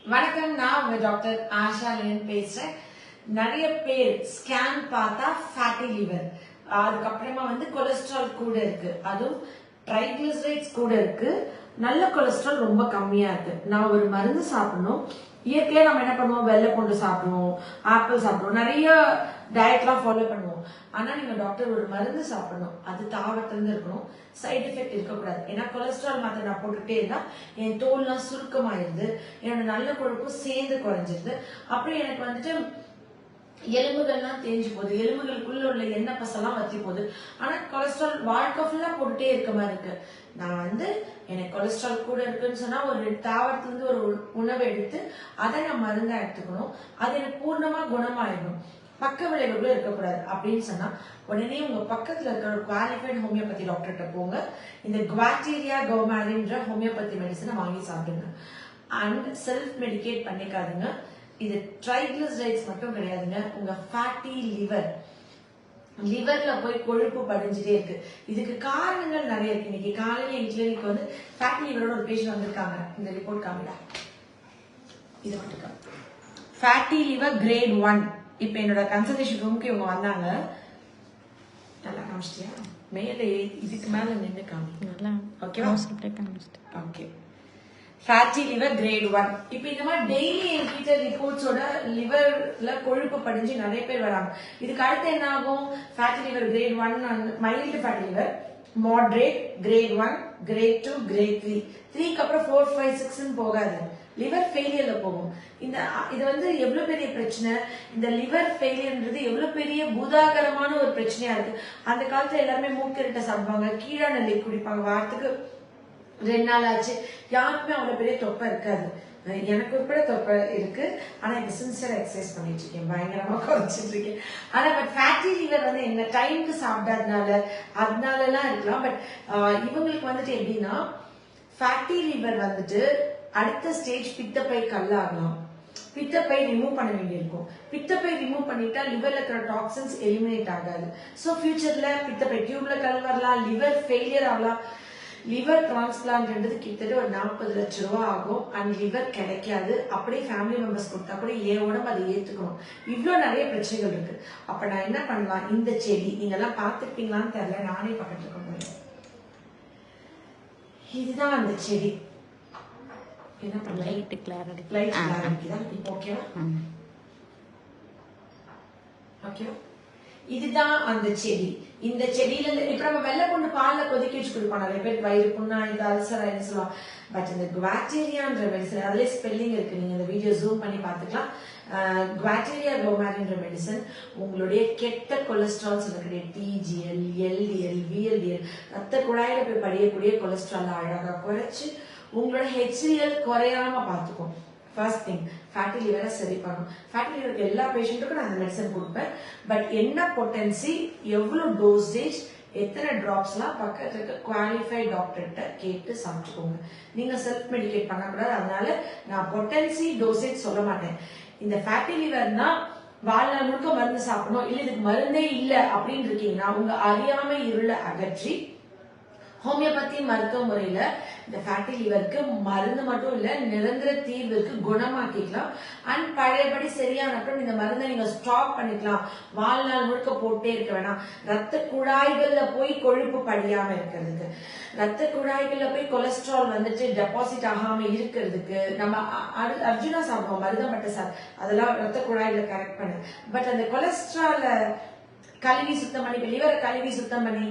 வணக்கம், நான் உங்க டாக்டர் ஆஷா லேன் பேசுறேன். நிறைய பேர் ஸ்கேன் பார்த்தா ஃபேட்டி லிவர், அதுக்கப்புறமா கொலஸ்ட்ரால் கூட இருக்கு, அதுவும் ட்ரைகிளிசரைட்ஸ் கூட இருக்கு, நல்ல கொலஸ்ட்ரால் ரொம்ப கம்மியா இருக்கு. நான் ஒரு மருந்து சாப்பிடணும். இயற்கையா நம்ம என்ன பண்ணுவோம், வெள்ளை பூண்டு சாப்பிடுவோம், ஆப்பிள் சாப்பிடுவோம், நிறைய டயட்லாம் ஃபாலோ பண்ணுவோம். ஆனா நீங்க டாக்டர் ஒரு மருந்து சாப்பிடணும், அது தாவரத்திலிருந்து இருக்கணும், சைட் எஃபெக்ட் இருக்கக்கூடாது. ஏன்னா கொலஸ்ட்ரால் மாத்திரை நான் போட்டுட்டே இருந்தா என் தோல்லாம் சுருக்கமாயிருது, என்னோட நல்ல கொழுப்பும் சேர்ந்து குறைஞ்சிருது. அப்புறம் எனக்கு எலும்புகள்லாம் தேஞ்சு போகுது, எலும்புகளுக்குள்ள உள்ள எண்ணெய் பசெல்லாம் வத்தி போகுது. ஆனா கொலஸ்ட்ரால் வாழ்க்கை ஃபுல்லா போட்டுட்டே இருக்க மாதிரி இருக்கு. நான் எனக்கு கொலஸ்ட்ரால் கூட இருக்குன்னு சொன்னா ஒரு தாவரத்திலிருந்து ஒரு உணவை எடுத்து அதை நான் மருந்தா எடுத்துக்கணும், அது எனக்கு பூர்ணமா குணமாயிடணும், பக்க விளைவுகளும் இருக்கக்கூடாது. அப்படின்னு சொன்னா உடனே உங்க பக்கத்துல இருக்கிற ஒரு குவாலிஃபைட் ஹோமியோபதி டாக்டர்கிட்ட போங்க. இந்த குவாட்டீரியா கௌமாரின்ற ஹோமியோபதி மெடிசனை வாங்கி சாப்பிடுங்க. அண்ட் செல்ஃப் மெடிகேட் பண்ணிக்காதுங்க. இது ட்ரைகிளிசரைட்ஸ் மட்டும் கிடையாதுங்க, உங்க ஃபேட்டி லிவர்ல போய் கொழுப்பு படிஞ்சுட்டே இருக்கு. இதுக்கு காரணங்கள் நிறைய இருக்கு. இன்னைக்கு காலையில என் கிளினிக் ஃபேட்டி லிவரோட ஒரு பேஷண்ட் வந்திருக்காங்க. இந்த ரிப்போர்ட் காமிடா, இது மட்டும் ஃபேட்டி லிவர் கிரேட் 1. இப்ப என்னோட கன்சல்டேஷன் ரூமுக்கு இவங்க வந்தாங்க. நல்லா காமிச்சிட்டியா? மேல இதுக்கு மேல நின்று காமி. நல்லா ஓகேவா? ஓகே. Fatty liver grade 1. இப்ப இந்த மாதிரி டெய்லி என்கிட்ட ரிப்போர்ட்ஸோட லிவர்ல கொழுப்பு படிஞ்சு நிறைய பேர் வராங்க. இதுக்கு அடுத்து என்ன ஆகும்? Fatty liver grade 1, mild fatty liver, moderate, grade 1, grade 2, grade 3. 3க்கு அப்புறம் 4, 5, 6ன்னு போகாது, லிவர் ஃபெயிலியர்ல போகும். இது எவ்வளவு பெரிய பிரச்சனை. இந்த லிவர் ஃபெயிலியர்ன்றது எவ்வளவு பெரிய பூதாகரமான ஒரு பிரச்சனையா இருக்கு. அந்த காலத்துல எல்லாருமே மூக்கரிட்ட சாப்பிடுவாங்க, கீழா நெல்லி குடிப்பாங்க, வாரத்துக்கு 2 நாள் ஆச்சு. யாருக்குமே அவ்வளவு பெரிய தொப்பை இருக்காது. எனக்கு கூட தொப்பை இருக்கு, ஆனா இப்ப சின்சியர் எக்ஸசைஸ் பண்ணிட்டு இருக்கேன், பயங்கரமா குறைச்சிட்டு இருக்கேன். ஆனா பட் ஃபேட்டி லிவர் என்ன டைமுக்கு அதனால எல்லாம் இருக்கலாம். பட் இவங்களுக்கு எப்படின்னா ஃபேட்டி லிவர் அடுத்த ஸ்டேஜ் பித்தப்பை கல்லாகலாம். பித்தப்பை ரிமூவ் பண்ண வேண்டியிருக்கும். பித்தப்பை ரிமூவ் பண்ணிட்டா லிவர்ல இருக்கிற டாக்ஸின்ஸ் எலிமினேட் ஆகாது. சோ ஃபியூச்சர்ல பித்தப்பை டியூப்ல கல் வரலாம், லிவர் ஃபெயிலியர் ஆகலாம். லிவர் டிரான்ஸ்பிளான்ட்ன்றது கிட்டத்தட்ட ஒரு 40 லட்சம் ரூபாய் ஆகும். அண்ட் லிவர் கிடைக்காது. அப்படியே ஃபேமிலி மெம்பர்ஸ் கொடுத்தா கூட என் உடம்பு அதை ஏத்துக்கணும். இவ்வளவு நிறைய பிரச்சனைகள் இருக்கு. அப்ப நான் என்ன பண்ணலாம்? இந்த செடி நீங்க எல்லாம் பார்த்துப்பீங்களான்னு தெரியல, நானே பக்கத்துல கொண்டு வரேன். இதுதான் அந்த செடி. என்ன பண்ண லைட் கிளாரிட்டி தான் இப்போ ஓகேவா? ஓகேவா? இதுதான் அந்த செடி. இந்த செடியில இப்ப நம்ம வெள்ளை பூண்டு பால்ல கொதிக்க வச்சு கொடுப்போம். நிறைய பேர் வயிறு புண்ணா, இது அல்சர் ஆயின்னு சொல்லுவாங்க. பட் இந்த குவாட்டீரியான்ற மெடிசன், அதுல ஸ்பெல்லிங் இருக்கு, நீங்க இந்த வீடியோ ஜூம் பண்ணி பாத்துக்கலாம். குவாட்டீரியா கௌமாரின்ற மெடிசன் உங்களுடைய கெட்ட கொலஸ்ட்ரால் சொல்லக்கூடிய டிஜிஎல், எல்டிஎல், விஎல்டிஎல், ரத்த குழாயில போய் படியக்கூடிய கொலஸ்ட்ரால் அழகா குறைச்சு உங்களோட ஹெச்டிஎல் குறையாம பாத்துக்கும். ஃபர்ஸ்ட் திங், ஃபேட்டி லிவரை சரி பண்ணும். ஃபேட்டி லிவருக்கு எல்லா பேஷண்ட்டுக்கும் நான் அந்த மெடிசன் கொடுப்பேன். பட் என்ன பொட்டன்சி, எவ்வளவு டோசேஜ், எத்தனை டிராப்ஸ்லாம் பக்கத்துல இருக்க குவாலிஃபைட் டாக்டர்கிட்ட கேட்டு சாப்பிட்டுக்கோங்க. நீங்க செல்ஃப் மெடிகேட் பண்ணக்கூடாது. அதனால நான் பொட்டன்சி டோசேஜ் சொல்ல மாட்டேன். இந்த ஃபேட்டி லிவர்னா வாழ்நாள் முழுக்க மருந்து சாப்பிடணும், இல்ல இதுக்கு மருந்தே இல்ல அப்படின்னு இருக்கீங்கன்னா உங்க அறியாமை இருளை அகற்றி ஹோமியோபதி மருத்துவ முறையில இந்த ஃபேட்டி லிவருக்கு மருந்து மட்டும் இல்ல, நிரந்தர தீர்வுக்கு குணமாக்கிக்கலாம். அண்ட் பழையபடி சரியானப்பறம் இந்த மருந்தை நீங்க ஸ்டாப் பண்ணிக்கலாம். வாழ்நாள் முழுக்க போட்டே இருக்க வேணாம். ரத்த குழாய்கள்ல போய் கொழுப்பு படியாம இருக்கிறதுக்கு, ரத்த குழாய்கள்ல போய் கொலஸ்ட்ரால் டெபாசிட் ஆகாம இருக்கிறதுக்கு நம்ம அர்ஜுனா சாப்பிடுவோம், மருதம்பட்டை சார், அதெல்லாம் ரத்த குழாய்களை கரெக்ட் பண்ணு. பட் அந்த கொலஸ்ட்ரால கழுவி சுத்தம் பண்ணி, லிவரை கழுவி சுத்தம் பண்ணி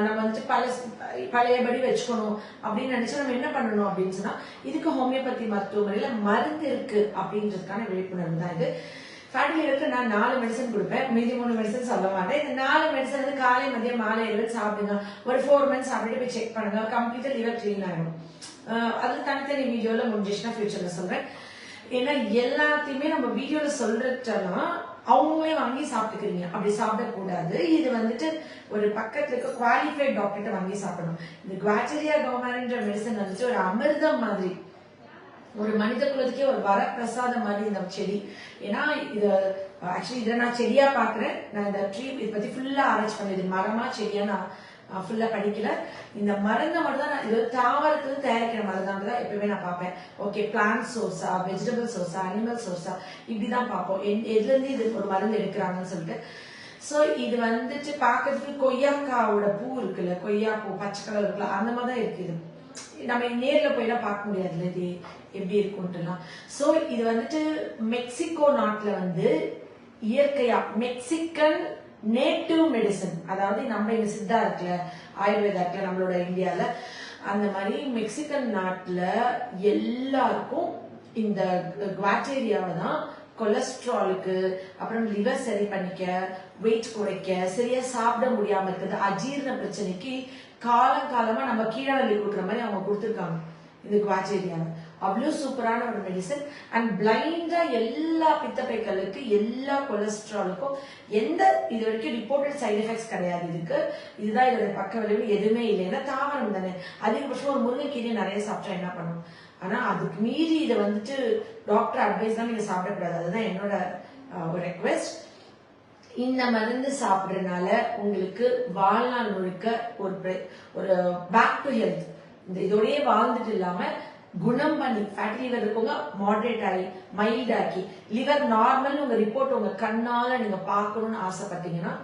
நம்ம பழையபடி வச்சுக்கணும் அப்படின்னு நினைச்சா நம்ம என்ன பண்ணணும் அப்படின்னு சொன்னா, இதுக்கு ஹோமியோபதி மருத்துவ முறையில மருந்து இருக்கு அப்படின்றதுக்கான விழிப்புணர்வு தான் இது. ஃபேட்டி லிவருக்கு நான் 4 மெடிசன் கொடுப்பேன், மீதி 3 மெடிசன் சொல்ல மாட்டேன். இந்த 4 மெடிசன் காலை மதியம் மாலை இரவு சாப்பிடுங்க. ஒரு 4 months சாப்பிட்டு போய் செக் பண்ணுங்க, கம்ப்ளீட்டா லிவர் கிளீன் ஆயிடும். அது தனித்தனி வீடியோல முடிஞ்சிச்சுன்னா ஃபியூச்சர்ல சொல்றேன். ஏன்னா எல்லாத்தையுமே நம்ம வீடியோல சொல்றதுனா அவங்களே வாங்கி சாப்பிட்டுக்கிறீங்க, அப்படி சாப்பிடக்கூடாது. இது ஒரு பக்கத்துல இருக்க குவாலிஃபைட் டாக்டர்கிட்ட வாங்கி சாப்பிடணும். இந்த குவாட்டீரியா கௌமாரின்ற மெடிசன் ஒரு அமிர்தம் மாதிரி, ஒரு மனித குலத்துக்கே ஒரு வரப்பிரசாதம் மாதிரி இந்த செடி. ஏன்னா இது ஆக்சுவலி இதை நான் செடியா பாக்குறேன். நான் இந்த ட்ரீ இதை பத்தி ஃபுல்லா ஆராய்ச்சி பண்ணது, மரமா செடியா நான் ஃபுல்லா படிக்கல. இந்த மருந்தை மட்டும் தான் இது தாவரத்துல தயாரிக்கிற மருந்து தான் எப்பவுமே நான் பார்ப்பேன். ஓகே, பிளான்ட் சோர்ஸா, வெஜிடபிள் சோர்ஸா, அனிமல் சோர்ஸா, இப்படிதான் பார்ப்போம் எதுல இருந்து இது ஒரு மருந்து எடுக்கிறாங்கன்னு சொல்லிட்டு. சோ இது வந்துட்டு பாக்கிறதுக்கு கொய்யாக்காவோட பூ இருக்குல்ல, கொய்யா பூ பச்சை கலர் இருக்குல்ல, அந்த மாதிரிதான் இருக்கு. இது நம்ம நேர்ல போயெல்லாம் பார்க்க முடியாதுல்ல இது எப்படி இருக்கும்ட்டுலாம். சோ இது வந்துட்டு மெக்சிகோ நாட்டுல வந்து இயற்கையா மெக்சிகன் நேட்டிவ் மெடிசன், அதாவது நம்ம இங்க சித்தா இருக்குல்ல, ஆயுர்வேதா இருக்குல்ல நம்மளோட இந்தியால, அந்த மாதிரி மெக்சிகன் நாட்டுல எல்லாருக்கும் இந்த குவாட்டேரியாவை தான் கொலஸ்ட்ராலுக்கு, அப்புறம் லிவர் சரி பண்ணிக்க, வெயிட் குறைக்க, சரியா சாப்பிட முடியாம இருக்குது, அஜீரண பிரச்சனைக்கு காலமா நம்ம கீழாநெல்லி கொடுக்குற மாதிரி அவங்க கொடுத்துருக்காங்க இந்த குவாட்டேரியாவை. அவ்வளவு சூப்பரான ஒரு மெடிசன். அண்ட் பிளைண்டா எல்லா பித்தப்பைகளுக்கு, எல்லா கொலஸ்ட்ராலுக்கும் எந்த இது வரைக்கும் ரிப்போர்ட்டட் சைடு எஃபெக்ட்ஸ் கிடையாது. இதுதான் இதோட பக்க விளைவு எதுவுமே இல்லை. ஏன்னா தாவரம் தானே. அதிகபட்சம் ஒரு முருங்கைக்கீரை நிறைய சாப்பிட்டா என்ன பண்ணும்? ஆனா அதுக்கு மீறி இதை வந்துட்டு டாக்டர் அட்வைஸ் தான் நீங்க சாப்பிடக்கூடாது. அதுதான் என்னோட ஒரு ரெக்வெஸ்ட். இந்த மருந்து சாப்பிடுறதுனால உங்களுக்கு வாழ்நாள் முழுக்க ஒரு பேக் டு ஹெல்த், இந்த இதோடய வாழ்ந்துட்டு இல்லாம குணம் பண்ணி, ஃபேட்டி லிவர் இருக்கவங்க மாடரேட் ஆகி மைல்ட் ஆக்கி, லிவர் நார்மல் உங்க ரிப்போர்ட் உங்க கண்ணால நீங்க பாக்கணும்னு ஆசைப்பட்டீங்கன்னா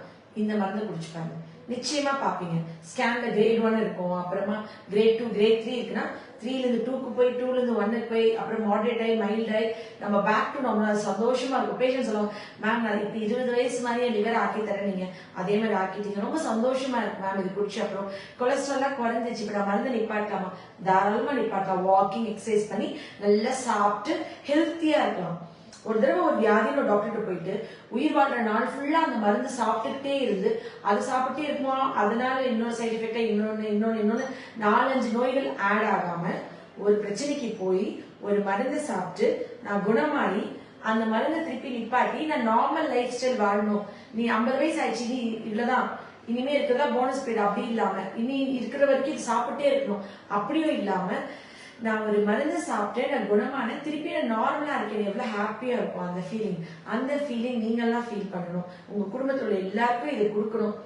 இந்த மருந்து குடிச்சுப்பாங்க. நிச்சயமா பாப்பீங்க. ஸ்கேன்ல கிரேட் 1 இருக்கும், அப்புறமா கிரேட் 2, கிரேட் 3 இருக்குன்னா 3ல இருந்து 2க்கு போய், 2ல இருந்து 1க்கு போய், அப்புறம் மாடரேட் ஆகி மைல்ட் ஆகி நம்ம பேக் டு நார்மல். சந்தோஷமா இருக்கும். பேஷண்ட் சொல்லுவாங்க, மேம் நான் இப்ப 20 வயசு மாதிரியே லிவர் ஆக்கி தரேன், நீங்க அதே மாதிரி ஆக்கிட்டீங்க, ரொம்ப சந்தோஷமா இருக்கு மேம் இது குடிச்சு. அப்புறம் கொலஸ்ட்ரால் குறைஞ்சிச்சு, இப்ப நான் மருந்து நிப்பாட்டலாமா? தாராளமா நிப்பாட்டலாம். வாக்கிங், எக்ஸசைஸ் பண்ணி நல்லா சாப்பிட்டு ஹெல்த்தியா இருக்கலாம். ஒரு தடவை ஒரு வியாதியில டாக்டர்கிட்ட போயிட்டு உயிர் வாழ்ற நாள் ஃபுல்லா அந்த மருந்து சாப்பிட்டுட்டே இருந்து, அது சாப்பிட்டே இருக்குமா, அதனால இன்னொரு சைடு எஃபெக்டா இன்னொன்னு 4-5 நோய்கள் ஆட் ஆகாம ஒரு பிரச்சனைக்கு போய் ஒரு மருந்து சாப்பிட்டு நான் குணமாயி அந்த மருந்தை திருப்பி நிப்பாட்டி நான் நார்மல் லைஃப் ஸ்டைல் வாழணும். நீ 50 வயசு ஆயிடுச்சு, நீ இவ்வளவுதான் இனிமே இருக்கிறதா போனஸ் பீரியட், அப்படி இல்லாம இனி இருக்கிற வரைக்கும் இது சாப்பிட்டே இருக்கணும் அப்படியும் இல்லாம நான் ஒரு மருந்து சாப்பிட்டேன், நான் குணமான, திருப்பி நான் நார்மலா இருக்கேன், எவ்வளவு ஹாப்பியா இருக்கும் அந்த ஃபீலிங் நீங்கெல்லாம் ஃபீல் பண்ணணும். உங்க குடும்பத்துல எல்லாருக்கும் இதை கொடுக்கணும்.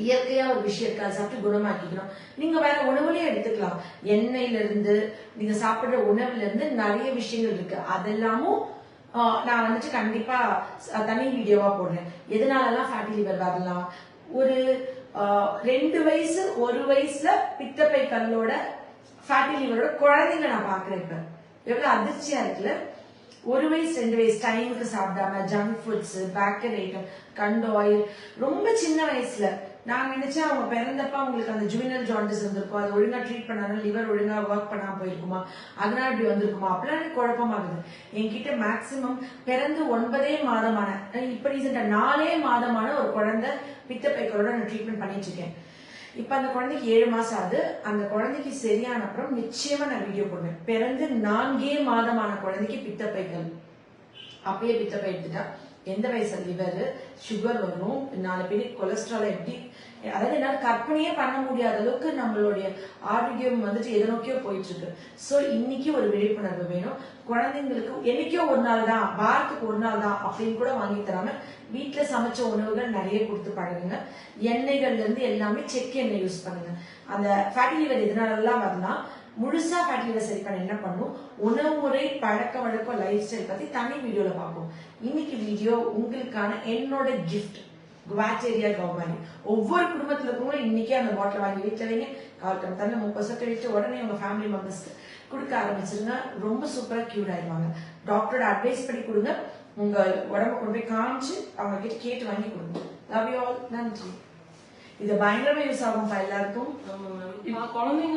இயற்கையா ஒரு விஷயத்தை சாப்பிட்டு குணமாக்கிக்கணும். நீங்க வேற உணவுலயே எடுத்துக்கலாம். எண்ணெயில இருந்து, நீங்க சாப்பிடுற உணவுல இருந்து நிறைய விஷயங்கள் இருக்கு. அதெல்லாமும் நான் வந்துட்டு கண்டிப்பா தனி வீடியோவா போடுறேன். எதனாலலாம் ஃபேட்டி லிவர் வரலாம், ஒரு 2 வயசு 1 வயசுல பித்தப்பை கல்லோட ஃபேட்டி லிவரோட குழந்தைங்க நான் பாக்குறேன். இப்ப எவ்வளவு அதிர்ச்சியா இருக்குல்ல. 1 வயசு 2 வயசு டைமுக்கு சாப்பிடாம ஜங்க் ஃபுட்ஸ், பேக்கரி ஐட்டம், கண்டு ஆயில், ரொம்ப சின்ன வயசுல நான் நினைச்சேன் அவங்க பிறந்தப்ப அவங்களுக்கு அந்த ஜுவினல் ஜாண்டிஸ் இருந்திருக்கும், அது ஒழுங்கா ட்ரீட் பண்ணாலும் லிவர் ஒழுங்கா ஒர்க் பண்ணாம போயிருக்குமா, அதனால இப்படி வந்திருக்குமா, அப்படிலாம் எனக்கு குழப்பமாகுது. என்கிட்ட மேக்சிமம் பிறந்து 9 மாதமான, இப்ப ரீசெண்டா 4 மாதமான ஒரு குழந்தை பித்தப்பைகளோட நான் ட்ரீட்மெண்ட் பண்ணிட்டு இருக்கேன். இப்ப அந்த குழந்தைக்கு 7 மாசம் ஆகுது. அந்த குழந்தைக்கு சரியான அப்புறம் நிச்சயமா நான் வீடியோ போடுவேன். பிறந்து 4 மாதமான குழந்தைக்கு பித்தப்பைகள், அப்பயே பித்தப்பை எடுத்துட்டா எந்த வயசுல லிவர், சுகர் வரும், 4 பேருக்கு கொலஸ்ட்ரால் எப்படி, அதாவது என்னால கற்பனையே பண்ண முடியாத அளவுக்கு நம்மளுடைய ஆரோக்கியம் வந்துட்டு எதை நோக்கியோ போயிட்டு இருக்கு. சோ இன்னைக்கு ஒரு விழிப்புணர்வு வேணும். குழந்தைங்களுக்கு என்னைக்கோ ஒரு நாள் தான், வாரத்துக்கு ஒரு நாள் தான் அப்படின்னு கூட வாங்கி தராம வீட்டுல சமைச்ச உணவுகள் நிறைய கொடுத்து பழகுங்க. எண்ணெய்கள்ல இருந்து எல்லாமே செக் எண்ணெய் யூஸ் பண்ணுங்க. அந்த ஃபேட்டி லிவர் எதனாலலாம் வரலாம், முழுசா ஃபேட்டி லிவர் சரி பண்ண என்ன பண்ணும், உணவு முறை, பழக்க வழக்கம், லைஃப் ஸ்டைல் பத்தி தனி வீடியோல பார்ப்போம். இன்னைக்கு வீடியோ உங்களுக்கான என்னோட கிஃப்ட், குவாட்டேரியா கௌமாரி. ஒவ்வொரு குடும்பத்துல இருக்கவங்க இன்னைக்கே அந்த பாட்டில் வாங்கி வீட்டுல வைங்க. கால் தண்ணி 30% விட்டு உடனே உங்க ஃபேமிலி மெம்பர்ஸ்க்கு கொடுக்க ஆரம்பிச்சிருங்க. ரொம்ப சூப்பரா கியூர் ஆயிடுவாங்க. டாக்டரோட அட்வைஸ் படி கொடுங்க. உங்க உடம்பு கொண்டு போய் காமிச்சு அவங்க கிட்ட கேட்டு வாங்கி கொடுங்க. Love you all. நன்றி. இது பயங்கரமா யூஸ் ஆகும் எல்லாருக்கும். குழந்தைங்க